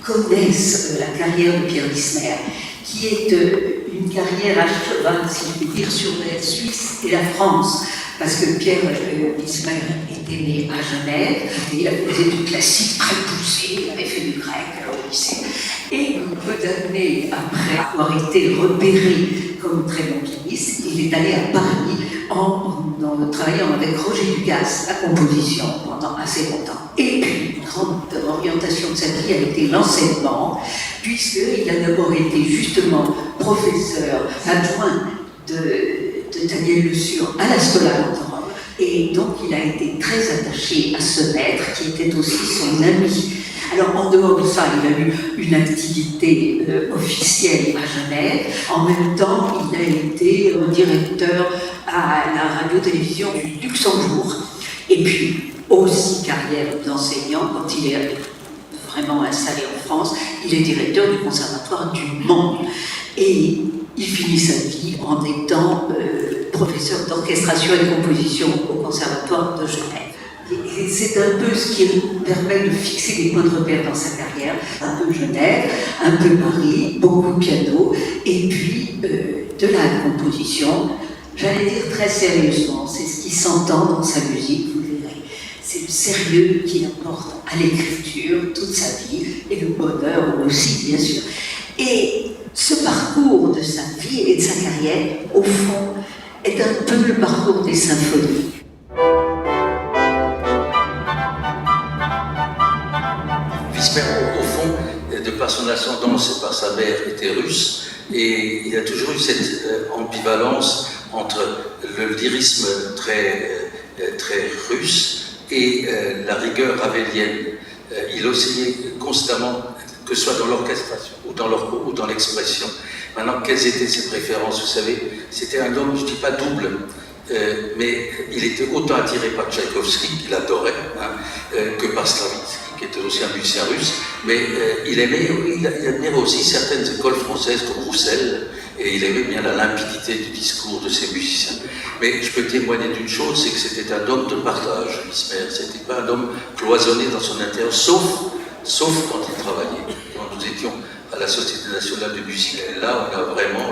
Connaissent la carrière de Pierre Lismer, qui est une carrière à cheval, si je puis dire, sur la Suisse et la France, parce que Pierre Lismer était né à Genève, et il a fait du classique très poussé, il avait fait du grec au lycée, et peu d'années après avoir été repéré comme très bon pianiste, il est allé à Paris en travaillant avec Roger Dugas, la composition, pendant assez longtemps. Et puis, une grande orientation de sa vie a été l'enseignement, puisqu'il a d'abord été justement professeur adjoint de Daniel Le Sur à la Schola Cantorum, et donc il a été très attaché à ce maître qui était aussi son ami. Alors, en dehors de ça, il a eu une activité officielle à Genève. En même temps, il a été directeur à la radio-télévision du Luxembourg. Et puis, aussi carrière d'enseignant, quand il est vraiment installé en France, il est directeur du Conservatoire du Mans. Et il finit sa vie en étant professeur d'orchestration et de composition au Conservatoire de Genève. Et c'est un peu ce qui permet de fixer des points de repère dans sa carrière. Un peu Genève, un peu Paris, beaucoup de piano, et puis de la composition. J'allais dire très sérieusement, c'est ce qui s'entend dans sa musique, vous verrez. C'est le sérieux qu'il apporte à l'écriture toute sa vie, et le bonheur aussi, bien sûr. Et ce parcours de sa vie et de sa carrière, au fond, est un peu le parcours des symphonies. Lismer, au fond, de par son ascendance et par sa mère, était russe, et il a toujours eu cette ambivalence entre le lyrisme très russe et la rigueur ravelienne. Il oscillait constamment, que ce soit dans l'orchestration ou dans l'expression. Maintenant, quelles étaient ses préférences? Vous savez, c'était un homme, je ne dis pas double, mais il était autant attiré par Tchaïkovski, qu'il adorait, que par Stravinsky, qui était aussi un musicien russe, mais il admirait aussi certaines écoles françaises comme Roussel, et il aimait bien la limpidité du discours de ces musiciens. Mais je peux témoigner d'une chose, c'est que c'était un homme de partage, Lismer. C'était pas un homme cloisonné dans son intérieur, sauf quand il travaillait. Quand nous étions à la Société nationale de musique, là on a vraiment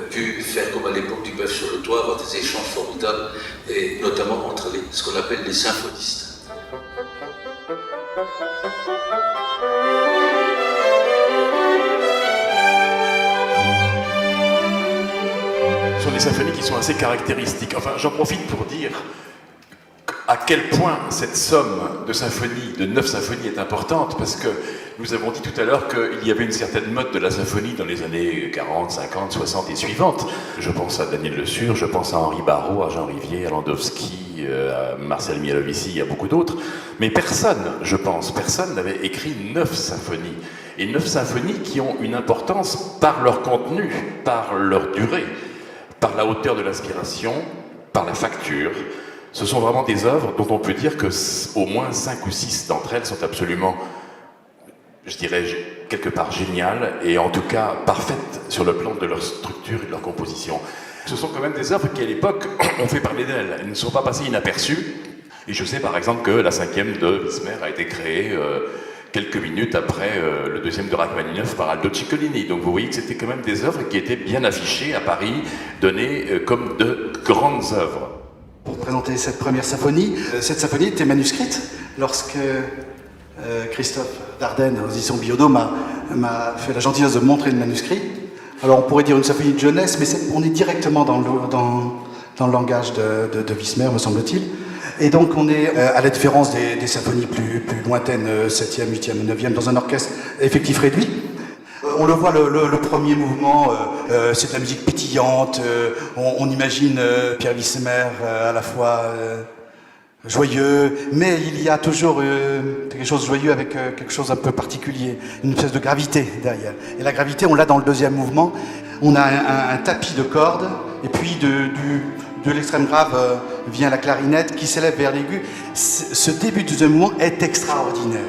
pu faire comme à l'époque du Bœuf sur le toit, avoir des échanges formidables, et notamment entre ce qu'on appelle les symphonistes. Ce sont des symphonies qui sont assez caractéristiques. Enfin, j'en profite pour dire à quel point cette somme de symphonies, de 9 symphonies, est importante, parce que nous avons dit tout à l'heure qu'il y avait une certaine mode de la symphonie dans les années 40, 50, 60 et suivantes. Je pense à Daniel Le Sur, je pense à Henri Barrault, à Jean Rivier, à Landowski, à Marcel Mialovici, à beaucoup d'autres. Mais personne n'avait écrit 9 symphonies. Et 9 symphonies qui ont une importance par leur contenu, par leur durée, par la hauteur de l'inspiration, par la facture. Ce sont vraiment des œuvres dont on peut dire que au moins 5 ou 6 d'entre elles sont absolument, je dirais, quelque part géniales et en tout cas parfaites sur le plan de leur structure et de leur composition. Ce sont quand même des œuvres qui, à l'époque, ont fait parler d'elles. Elles ne sont pas passées inaperçues. Et je sais, par exemple, que la 5e de Wismer a été créée quelques minutes après le 2e de Rachmaninoff par Aldo Ciccolini. Donc vous voyez que c'était quand même des œuvres qui étaient bien affichées à Paris, données comme de grandes œuvres. Pour présenter cette première symphonie, cette symphonie était manuscrite lorsque Christophe Dardenne, aux éditions Biodo, m'a fait la gentillesse de montrer le manuscrit. Alors on pourrait dire une symphonie de jeunesse, mais on est directement dans le langage de Wismer, me semble-t-il. Et donc on est, à la différence des symphonies plus lointaines, 7e, 8e, 9e, dans un orchestre effectif réduit. On le voit, le premier mouvement, c'est de la musique pétillante, on imagine Pierre Wismer à la fois joyeux, mais il y a toujours quelque chose de joyeux avec quelque chose un peu particulier, une espèce de gravité derrière. Et la gravité, on l'a dans le deuxième mouvement. On a un tapis de cordes, et puis de l'extrême grave vient la clarinette qui s'élève vers l'aigu. Ce début du deuxième mouvement est extraordinaire.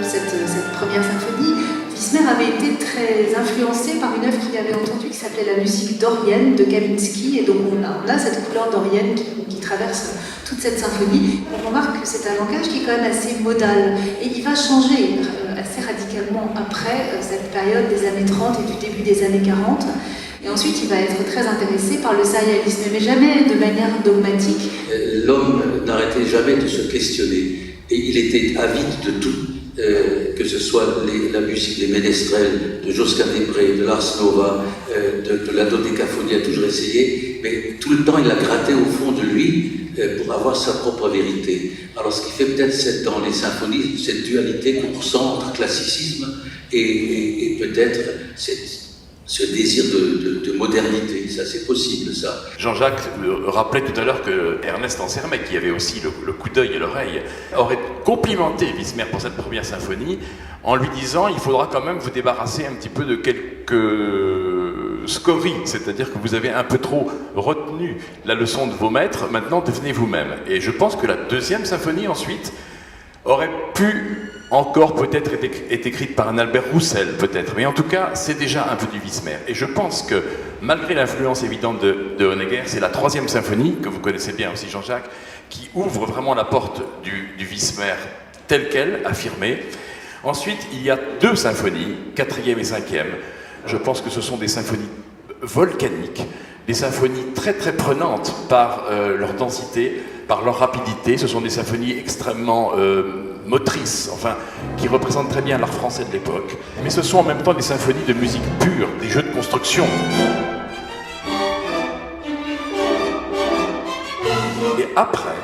Cette première symphonie, Wismer avait été très influencé par une œuvre qu'il avait entendue qui s'appelait la musique dorienne de Kavinsky, et donc on a cette couleur dorienne qui traverse toute cette symphonie. On remarque que c'est un langage qui est quand même assez modal, et il va changer assez radicalement après cette période des années 30 et du début des années 40. Et ensuite, il va être très intéressé par le sérialisme, mais jamais de manière dogmatique. L'homme n'arrêtait jamais de se questionner, et il était avide de tout. Que ce soit la musique des ménestrels, de Josquin des Prés, de Lars Nova, de la dodécaphonie, a toujours essayé, mais tout le temps il a gratté au fond de lui pour avoir sa propre vérité. Alors ce qui fait peut-être dans les symphonies cette dualité qu'on ressent entre classicisme et peut-être ce désir de modernité, ça c'est possible ça. Jean-Jacques rappelait tout à l'heure que Ernest Ansermet, qui avait aussi le coup d'œil et l'oreille, aurait complimenté Wismer pour cette première symphonie en lui disant il faudra quand même vous débarrasser un petit peu de quelques scories, c'est-à-dire que vous avez un peu trop retenu la leçon de vos maîtres, maintenant devenez vous-même. Et je pense que la deuxième symphonie ensuite aurait pu encore peut-être être écrite par un Albert Roussel, peut-être, mais en tout cas, c'est déjà un peu du Wismer. Et je pense que, malgré l'influence évidente de Honegger, c'est la troisième symphonie, que vous connaissez bien aussi Jean-Jacques, qui ouvre vraiment la porte du Wismer telle qu'elle, affirmée. Ensuite, il y a deux symphonies, 4e et 5e. Je pense que ce sont des symphonies volcaniques, des symphonies très très prenantes par leur densité, par leur rapidité. Ce sont des symphonies extrêmement motrices, enfin, qui représentent très bien l'art français de l'époque. Mais ce sont en même temps des symphonies de musique pure, des jeux de construction. Et après,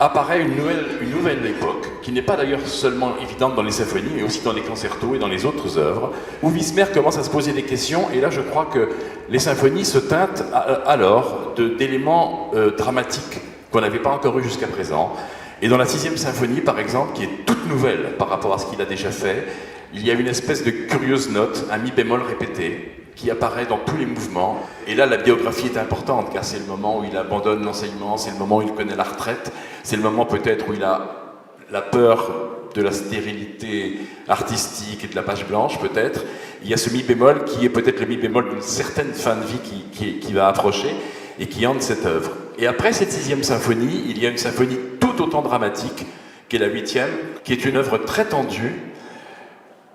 apparaît une nouvelle époque, qui n'est pas d'ailleurs seulement évidente dans les symphonies, mais aussi dans les concertos et dans les autres œuvres, où Wismer commence à se poser des questions, et là je crois que les symphonies se teintent alors d'éléments dramatiques qu'on n'avait pas encore eu jusqu'à présent. Et dans la 6e symphonie, par exemple, qui est toute nouvelle par rapport à ce qu'il a déjà fait, il y a une espèce de curieuse note, un mi bémol répété, qui apparaît dans tous les mouvements. Et là, la biographie est importante, car c'est le moment où il abandonne l'enseignement, c'est le moment où il connaît la retraite, c'est le moment peut-être où il a la peur de la stérilité artistique et de la page blanche, peut-être. Il y a ce mi bémol qui est peut-être le mi bémol d'une certaine fin de vie qui va approcher et qui hante cette œuvre. Et après cette 6e symphonie, il y a une symphonie tout autant dramatique, qui est la 8e, qui est une œuvre très tendue,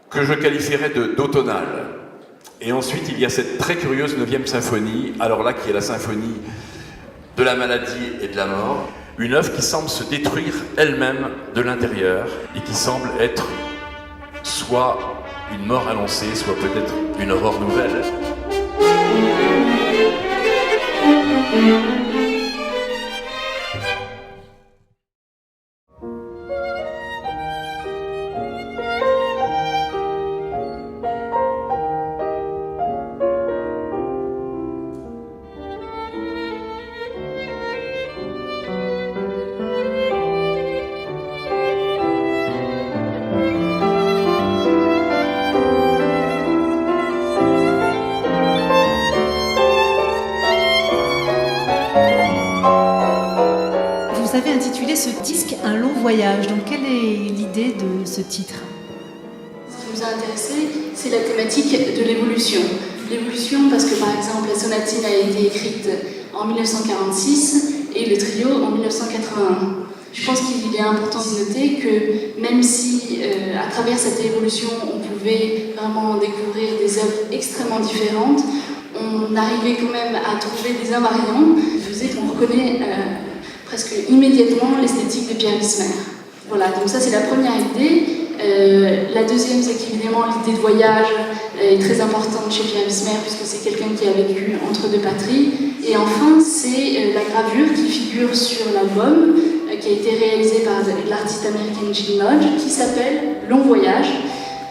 que je qualifierais d'automnale. Et ensuite, il y a cette très curieuse 9e symphonie, alors là, qui est la symphonie de la maladie et de la mort, une œuvre qui semble se détruire elle-même de l'intérieur, et qui semble être soit une mort annoncée, soit peut-être une aurore nouvelle. vous avez intitulé ce disque Un long voyage. Donc quelle est l'idée de ce titre? Ce qui nous a intéressé, c'est la thématique de l'évolution. L'évolution parce que par exemple la sonatine a été écrite en 1946 et le trio en 1981. Je pense qu'il est important de noter que même si à travers cette évolution on pouvait vraiment découvrir des œuvres extrêmement différentes, on arrivait quand même à trouver des invariants qui faisaient qu'on reconnaît presque immédiatement l'esthétique de Pierre Wissmer. Voilà, donc ça c'est la première idée. La deuxième, c'est qu'évidemment l'idée de voyage est très importante chez Pierre Wissmer puisque c'est quelqu'un qui a vécu entre deux patries. Et enfin, c'est la gravure qui figure sur l'album, qui a été réalisée par l'artiste américaine Jim Lodge, qui s'appelle Long Voyage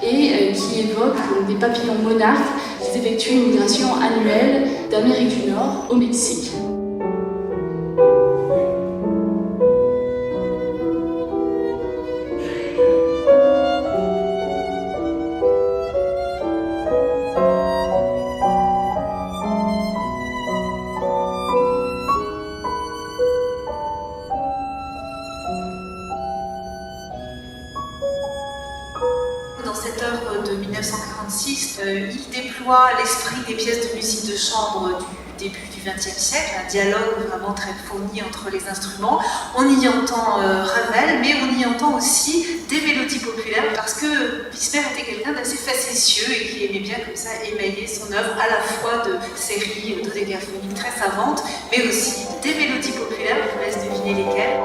et qui évoque des papillons monarques qui effectuent une migration annuelle d'Amérique du Nord au Mexique. Dans cette œuvre de 1946, il déploie l'esprit des pièces de musique de chambre du début du XXe siècle, un dialogue vraiment très fourni entre les instruments. On y entend Ravel, mais on y entend aussi des mélodies populaires, parce que Wissmer était quelqu'un d'assez facétieux et qui aimait bien comme ça émailler son œuvre à la fois de séries dodécaphoniques très savantes, mais aussi des mélodies populaires, je vous laisse deviner lesquelles.